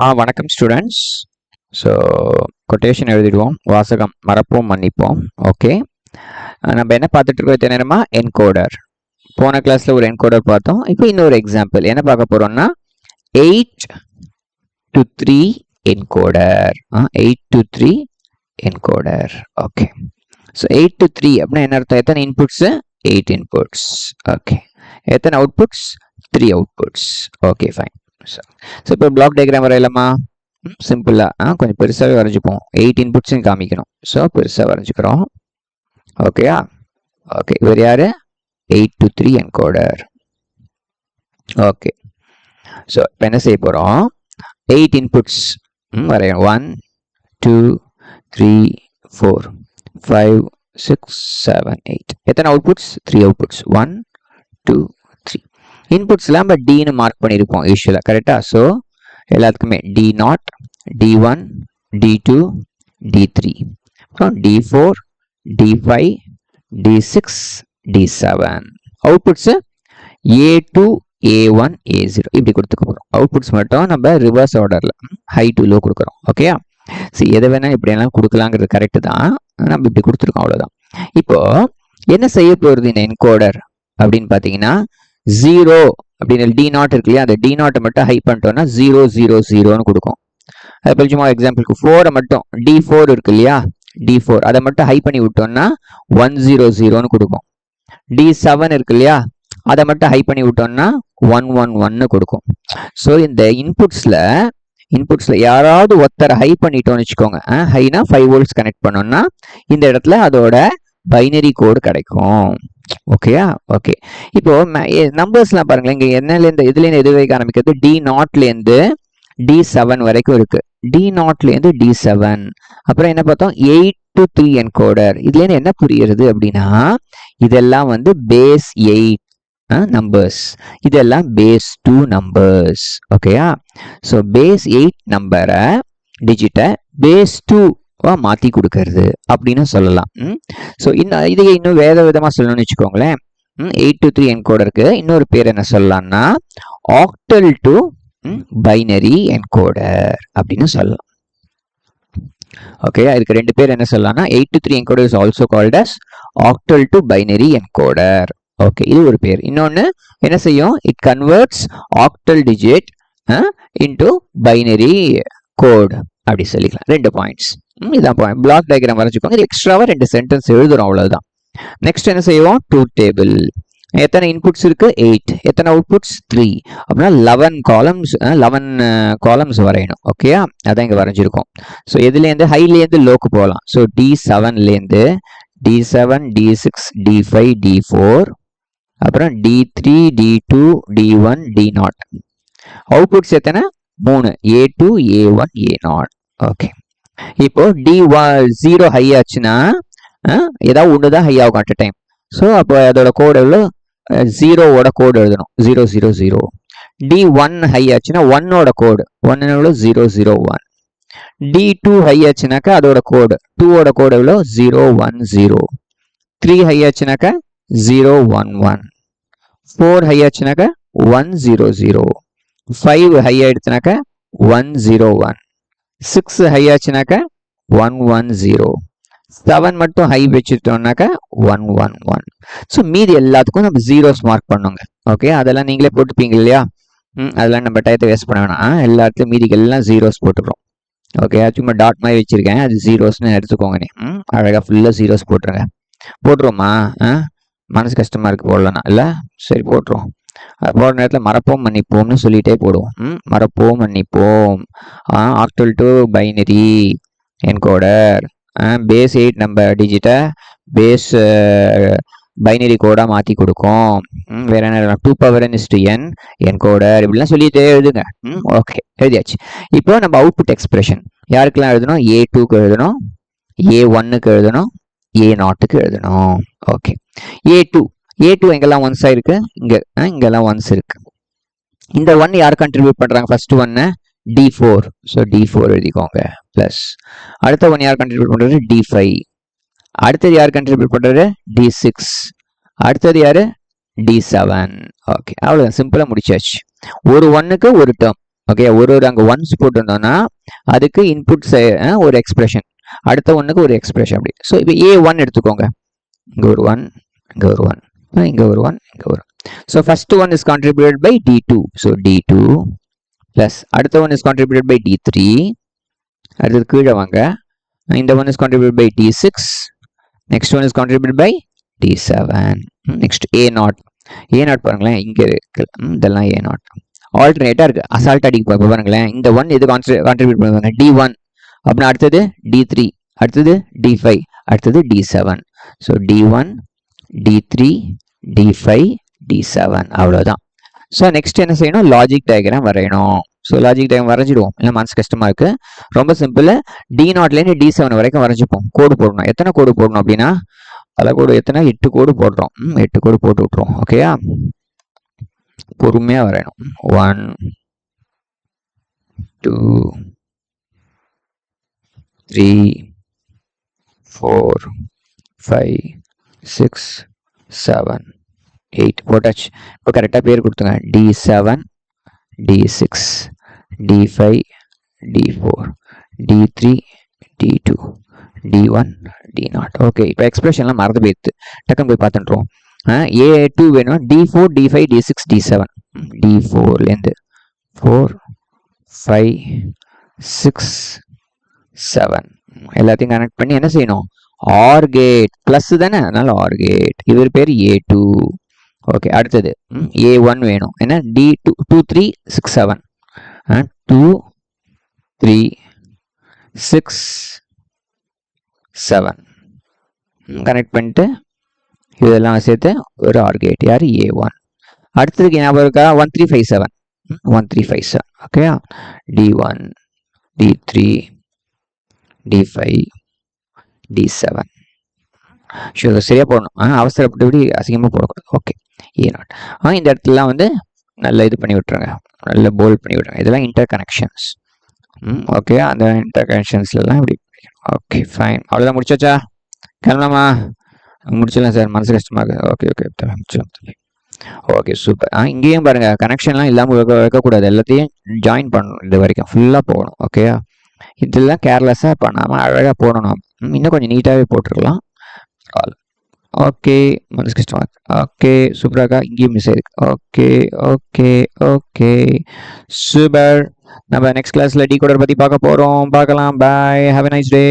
வணக்கம் students. So quotation எழுதிடுவோம். வாசகம் மறப்போம் மன்னிப்போம். ஓகே, நம்ம என்ன பார்த்துட்டு இருக்கோம் நேரமா? என்கோடர். போன கிளாஸில் ஒரு என்கோடர் பார்த்தோம். இப்போ இன்னொரு எக்ஸாம்பிள் என்ன பார்க்க போகிறோம்னா 8 to 3 encoder. 8 to 3 encoder. Okay, so 8 to 3 அப்படின்னா என்ன அர்த்தம்? எத்தனை இன்புட்ஸு? 8 இன்புட்ஸ். ஓகே, எத்தனை outputs? 3 outputs. Okay, fine. So இப்போ பிளாக் டயக்ராம் வரையலாமா? சிம்பிளாக கொஞ்சம் பெருசாகவே வரைஞ்சிப்போம். 8 இன்புட்ஸும் காமிக்கணும். ஸோ பெருசாக வரைஞ்சிக்கிறோம். ஓகேயா? ஓகே, இவர் யார்? 8 to 3 என்கோடர். ஓகே, ஸோ இப்போ என்ன செய்ய போகிறோம்? 8 இன்புட்ஸ் வரையணும். 1 2 3 4 5 6 7 8. எத்தனை அவுட்புட்ஸ்? 3 அவுட்புட்ஸ். 1 2 3. இன்புட்ஸ்லாம் நம்ம டின்னு மார்க் பண்ணியிருப்போம் யூஸ்வலாக, கரெக்டாக? ஸோ எல்லாத்துக்குமே D0 D1 D2 D3, அப்புறம் D4 D5 D6 D7. Outputs A2 A1 A0 இப்படி கொடுத்துக்க போகிறோம். அவுட்புட்ஸ் மட்டும் நம்ம ரிவர்ஸ் ஆர்டரில் ஹை டு லோ கொடுக்குறோம். ஓகேயா? சரி, எதை வேணால் இப்படி எல்லாம் கொடுக்கலாங்கிறது கரெக்டு தான். நம்ம இப்படி கொடுத்துருக்கோம், அவ்வளோதான். இப்போ என்ன செய்ய போகிறது இந்த என்கோடர் அப்படின்னு பார்த்தீங்கன்னா 0 அப்படின்னு D0 இருக்கு இல்லையா? அந்த D0 மட்டும் ஹை பண்ணிட்டோம்னா 0 0 0ன்னு கொடுக்கும். அதுபோல் சும்மா எக்ஸாம்பிளுக்கு 4 மட்டும் D4 இருக்கு இல்லையா? D4 அதை மட்டும் ஹை பண்ணி விட்டோம்னா 1 0 0ன்னு கொடுக்கும். D7 இருக்கு இல்லையா? அதை மட்டும் ஹை பண்ணி விட்டோம்னா 1 1 1ன்னு கொடுக்கும். ஸோ இந்த இன்புட்ஸ்ல யாராவது ஒருத்தரை ஹை பண்ணிட்டோம்னு வச்சுக்கோங்க. ஹைனா 5 வோல்ட்ஸ் கனெக்ட் பண்ணோம்னா இந்த இடத்துல அதோட பைனரி கோடு கிடைக்கும். ஓகேயா? ஓகே, இப்போ நம்பர்ஸ்லாம் பாருங்களேன். இங்க என்னலேருந்து இதுலேருந்து எது வரைக்கும் ஆரம்பிக்கிறது? D0லேருந்து D7 வரைக்கும் இருக்கு. D0லேருந்து D7. அப்புறம் என்ன பார்த்தோம்? 8 to 3 என்கோடர். இதுலேருந்து என்ன புரியுறது அப்படின்னா இதெல்லாம் வந்து பேஸ் 8 நம்பர்ஸ், இதெல்லாம் பேஸ் 2 நம்பர்ஸ். ஓகேயா? ஸோ பேஸ் 8 நம்பரை டிஜிட்டை பேஸ் 2 மாற்றி கொடுக்கறது அப்படின்னு சொல்லலாம். ஸோ இதை இன்னும் வேற விதமாக சொல்லணும்னு வச்சுக்கோங்களேன். 8 to 3 என்கோடருக்கு இன்னொரு பேர் என்ன சொல்லலாம்னா ஆக்டல் டு பைனரி என்கோடர் அப்படின்னு சொல்லலாம். ஓகே, இதுக்கு ரெண்டு பேர் என்ன சொல்லலாம்னா 8 to 3 encoder is also called as octal to binary encoder. Okay, இது ஒரு பேர். இன்னொன்று என்ன செய்யும்? It converts octal digit into binary code அப்படி சொல்லிக்கலாம். 2 பாயிண்ட்ஸ். இதான் பாயிண்ட். Block diagram வரைஞ்சிக்கோங்க. இது எக்ஸ்ட்ராவாக 2 சென்டென்ஸ் எழுதுறோம், அவ்வளவுதான். நெக்ஸ்ட் என்ன செய்வோம்? Truth table. எத்தனை இன்புட்ஸ் இருக்கு? 8. எத்தனை அவுட்புட்ஸ்? 3. அப்படின்னா 11 காலம்ஸ் வரையணும். ஓகேயா? அதான் இங்கே வரைஞ்சிருக்கோம். ஸோ எதுலேருந்து ஹைலேருந்து லோக்கு போகலாம். So D7லேருந்து D7 D6 D5 D4, அப்புறம் D3 D2 D1 D0. Outputs எத்தனை? 3. A2 A1 A0. ஓகே, இப்போ D0 ஹை ஆச்சுன்னா ஏதாவது ஒன்று தான் ஹை ஆகும் அட் அ டைம். ஸோ அப்போ அதோட கோடு எவ்வளோ? 0வோட கோடு எழுதணும். 0 0 0. D1 ஹை ஆச்சுன்னா 1ஓட கோடு 1 எவ்வளோ? 0 0 1. D2 ஹை ஆச்சுனாக்கா அதோட கோடு 2ஓட கோடு எவ்வளோ? 0 1 0. 3 ஹை ஆச்சுனாக்கா 0 1 1. 4 ஹை ஆச்சுனாக்கா 1 0 0. 5 ஹை ஆயிடுச்சுனாக்கா 1 0 1. 6 ஹை ஆச்சுனாக்கா 1 1 0. 7 மட்டும் ஹை வச்சுட்டோம்னாக்கா 1 1 1. ஸோ மீதி எல்லாத்துக்கும் நம்ம ஜீரோஸ் மார்க் பண்ணுங்க. ஓகே, அதெல்லாம் நீங்களே போட்டுப்பீங்க இல்லையா? அதெல்லாம் நம்ம டயத்தை வேஸ்ட் பண்ண வேணாம். எல்லாத்துலையும் மீதிக்கு எல்லாம் ஜீரோஸ் போட்டுக்கிறோம். ஓகே, சும்மா டாட் மாதிரி வச்சிருக்கேன், அது ஜீரோஸ்னு எடுத்துக்கோங்க. நீ அழகாக ஃபுல்லாக ஜீரோஸ் போட்டுருங்க. போட்டுருவோமா? மனசு கஷ்டமா இருக்கு போடலன்னா இல்லை? சரி, போட்டுருவோம். போடுற நேரத்தில் மறப்போம் மன்னிப்போம்னு சொல்லிட்டே போடுவோம். மறப்போம் மன்னிப்போம். Octal to binary encoder. Base 8 number டிஜிட்டை பேஸ் பைனரி கோடாக மாற்றி கொடுக்கும். வேற என்ன? 2 power n is to n encoder இப்படிலாம் சொல்லிட்டே எழுதுங்க. ஓகே, எழுதியாச்சு. இப்போ நம்ம அவுட்புட் எக்ஸ்பிரஷன் யாருக்கெல்லாம் எழுதணும்? A2க்கு எழுதணும், A1க்கு எழுதணும், A0க்கு எழுதணும். ஓகே, A2 எங்கெல்லாம் ஒன்ஸா இருக்கு? இங்கெல்லாம் ஒன்ஸ் இருக்கு. இந்த 1 யார் கண்ட்ரிபியூட் பண்றாங்க? First 1 D4. ஸோ D4 எழுதிக்கோங்க. பிளஸ் அடுத்த 1 யார் கண்ட்ரிபியூட் பண்றது? D5. அடுத்தது யார் கண்ட்ரிபியூட் பண்றது? D6. அடுத்தது யாரு? D7. ஓகே, அவ்வளோதான், சிம்பிளா முடிச்சாச்சு. ஒரு 1க்கு ஒரு டேர்ம். ஓகே, ஒரு அங்கே ஒன்ஸ் போட்டிருந்தோம்னா அதுக்கு இன்புட் ஒரு எக்ஸ்பிரஷன், அடுத்த ஒன்றுக்கு ஒரு எக்ஸ்பிரஷன் அப்படி. ஸோ இப்போ A1 எடுத்துக்கோங்க, இங்கே ஒரு ஒன், இங்கே ஒரு ஒன், இங்கே ஒரு ஒன், இங்கே ஒரு. So first one is contributed by D2. So D2 plus அடுத்த one is contributed by D3. அடுத்தது கீழே வாங்க, இந்த one is contributed by D6. Next one is contributed by D7. Next A0. A0 பாருங்களேன், இங்கே இருக்கு, இதெல்லாம் A0 ஆல்டர்னேட்டாக இருக்குது. அசால்ட் அடிக்க பாருங்களேன், இந்த ஒன் இது கான்ட்ரிபியூட் பண்ணுவாங்க D1, அப்படின்னா அடுத்தது D3, அடுத்தது D5, அடுத்தது D7. So D1, D3, D5, D7 அவ்வளோதான். ஸோ நெக்ஸ்ட் என்ன செய்யணும், லாஜிக் டயக்ராம் வரையணும். ஸோ லாஜிக் டயக்ராம் வரைஞ்சிடுவோம், இல்லை மனசு கஷ்டமாக இருக்குது, ரொம்ப சிம்பிள். D0லேருந்து D7 வரைக்கும் வரைஞ்சிப்போம். கோடு போடணும். எத்தனை கோடு போடணும் அப்படின்னா, பல கோடு எத்தனை, 8 கோடு போடுறோம். 8 கோடு போட்டு விட்ருவோம். ஓகேயா, பொறுமையாக வரையணும். 1 2 3 4 5 6 7 8 போட்டாச்சு. இப்போ கரெக்டாக பேர் கொடுத்துங்க. D7, D6, D5, D4, D3, D2, D1, D0. Okay, இப்போ எக்ஸ்பிரஷன்லாம் மறந்து போயிடுது, டக்குன்னு போய் பார்த்துட்டுருவோம். A2 வேணும், D4, D5, D6, D7. D4லேருந்து 4 5 6 7 எல்லாத்தையும் கனெக்ட் பண்ணி என்ன செய்யணும், ஆர் கேட். ப்ளஸ் தானே, அதனால ஆர் கேட். இவர் பேர் A2. ஓகே, அடுத்தது A1 வேணும். ஏன்னா D2 2 3 6 7 2 3 6 7 கனெக்ட் பண்ணிட்டு இதெல்லாம் சேர்த்து ஒரு ஆர் கேட். யார், A1. அடுத்ததுக்கு ஞாபகம் இருக்கா, 1 3 5 7 1 3 5 7. Okay, D1, D3, D5, D7. Show சரியாக போடணும், அவசரப்பட்டு இப்படி அசிங்கமாக போடக்கூடாது. Okay, A0. இந்த இடத்துலலாம் வந்து நல்லா இது பண்ணி விட்டுருங்க, நல்லா போல்ட் பண்ணி விட்டுருங்க. இதெல்லாம் இன்டர் கனெக்ஷன்ஸ். ஓகே, அந்த இன்டர் கனெக்ஷன்ஸ்லாம் இப்படி. ஓகே ஃபைன், அவ்வளோதான். முடிச்சாச்சா, கிளம்பலாமா? முடிச்சிடலாம் சார், மனசு கஷ்டமாக இருக்குது. ஓகே ஓகே முடிச்சிடலாம். Okay super. இங்கேயும் பாருங்கள், கனெக்ஷன்லாம் இல்லாமல் வைக்கக்கூடாது, எல்லாத்தையும் ஜாயின் பண்ணணும். இது வரைக்கும் ஃபுல்லாக போகணும். ஓகேயா, இதெல்லாம் கேர்லெஸ்ஸாக பண்ணாமல் அழகாக போடணும். இன்னும் கொஞ்சம் நீட்டாகவே போட்டுருக்கலாம். ஓகே, மனசு கஷ்டமாக. ஓகே சூப்பராக, இங்கேயும் மிஸ் ஆயிருக்கு. Okay okay okay super. நம்ம நெக்ஸ்ட் கிளாஸில் டீகோடர் பற்றி பார்க்க போகிறோம். பார்க்கலாம். பாய், ஹாவ் எ நைஸ் டே.